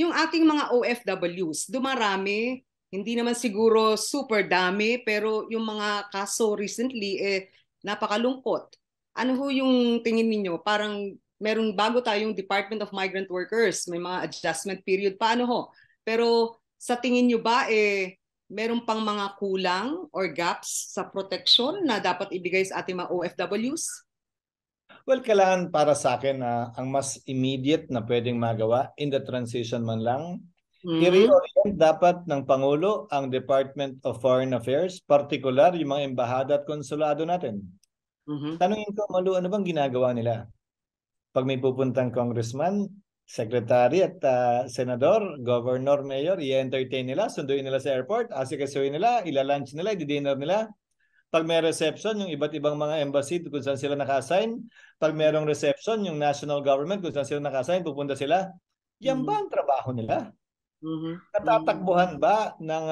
yung ating mga OFWs, dumarami, hindi naman siguro super dami, pero yung mga kaso recently, napakalungkot. Ano ho yung tingin ninyo? Parang merong bago tayong Department of Migrant Workers, may mga adjustment period, paano ho? Pero sa tingin nyo ba, meron pang mga kulang or gaps sa protection na dapat ibigay sa ating mga OFWs? Well, kailangan para sa akin ang mas immediate na pwedeng magawa in the transition man lang, i-reorient dapat ng Pangulo ang Department of Foreign Affairs, particular yung mga embahada at konsulado natin. Tanungin ko, Malu, ano bang ginagawa nila? Pag may pupuntang congressman, secretary at senador, governor, mayor, i-entertain nila, sunduin nila sa airport, asikasuhin nila, ila-lunch nila, i-dinner nila. Pag may reception, yung iba't ibang mga embassy kung saan sila naka-assign. Pag mayroong reception, yung national government kung saan sila naka-assign, pupunta sila. Yan ba ang trabaho nila? Natatakbuhan ba ng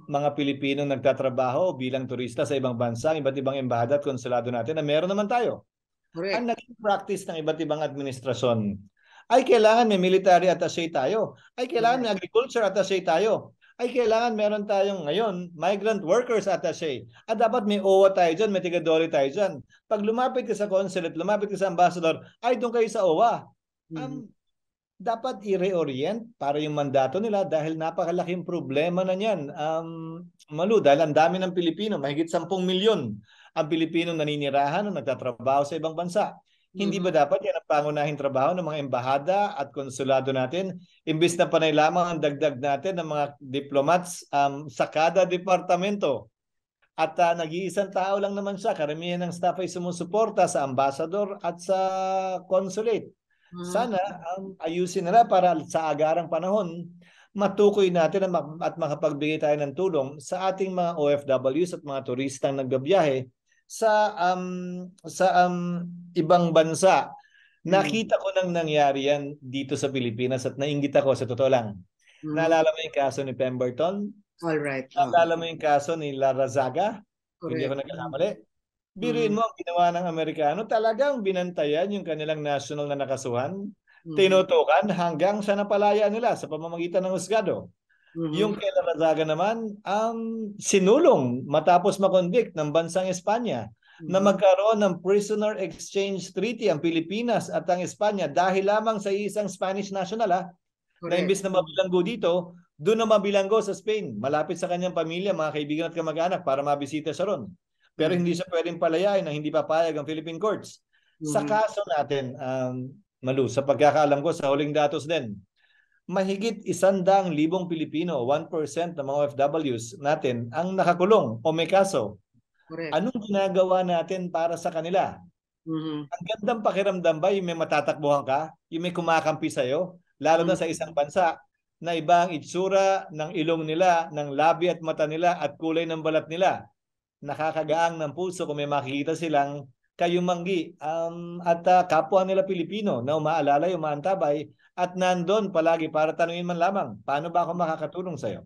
mga Pilipino nagtatrabaho bilang turista sa ibang bansa, iba't ibang embahada at konsulado natin na meron naman tayo? Correct. Ang naging practice ng iba't ibang administrasyon ay kailangan may military attaché tayo, ay kailangan may agriculture attaché tayo, ay kailangan meron tayong ngayon migrant workers attaché. At dapat may OWA tayo dyan, may tigadori tayo dyan. Pag lumapit ka sa consulate, lumapit ka sa ambassador, ay doon kayo sa OWA. Dapat i-reorient para yung mandato nila dahil napakalaking problema na niyan. Malu, dahil ang dami ng Pilipino, mahigit 10 milyon ang Pilipino naninirahan o nagtatrabaho sa ibang bansa. Hindi ba dapat yan ang pangunahing trabaho ng mga embahada at konsulado natin? Imbis na panay lamang ang dagdag natin ng mga diplomats sa kada departamento. At nag-iisang tao lang naman siya. Karamihan ng staff ay sumusuporta sa ambassador at sa consulate. Sana ayusin nila para sa agarang panahon matukoy natin at makapagbigay tayo ng tulong sa ating mga OFWs at mga turistang nagbabiyahe sa ibang bansa. Nakita ko nang nangyari yan dito sa Pilipinas at nainggit ako sa totoo lang. Naalala mo yung kaso ni Pemberton? All right. Naalala mo yung kaso ni Larazaga? Hindi ako nagkakamali. Biruin mo ang ginawa ng Amerikano, talagang binantayan yung kanilang national na nakasuhan, tinutukan hanggang sa napalaya nila sa pamamagitan ng husgado. Yung kay Larazaga naman, sinulong matapos makonvict ng bansang Espanya na magkaroon ng prisoner exchange treaty ang Pilipinas at ang Espanya dahil lamang sa isang Spanish national na imbis na mabilanggo dito, doon na mabilanggo sa Spain, malapit sa kanyang pamilya, mga kaibigan at kamag-anak para mabisita siya ron. Pero hindi siya pwedeng palayain na hindi papayag ang Philippine courts. Sa kaso natin, Malu, sa pagkakaalam ko, sa huling datos din, mahigit 100,000 Pilipino, 1% ng mga OFWs natin ang nakakulong o may kaso. Correct. Anong ginagawa natin para sa kanila? Ang gandang pakiramdam ba yung may matatakbuhan ka? Yung may kumakampi sa'yo? Lalo na sa isang bansa na iba ang itsura ng ilong nila, ng labi at mata nila at kulay ng balat nila. Nakakagaang ng puso kung may makikita silang kayumanggi at kapwa nila Pilipino na umaalalay, umaantabay at nandun palagi para tanungin man lamang, paano ba ako makakatulong sa'yo?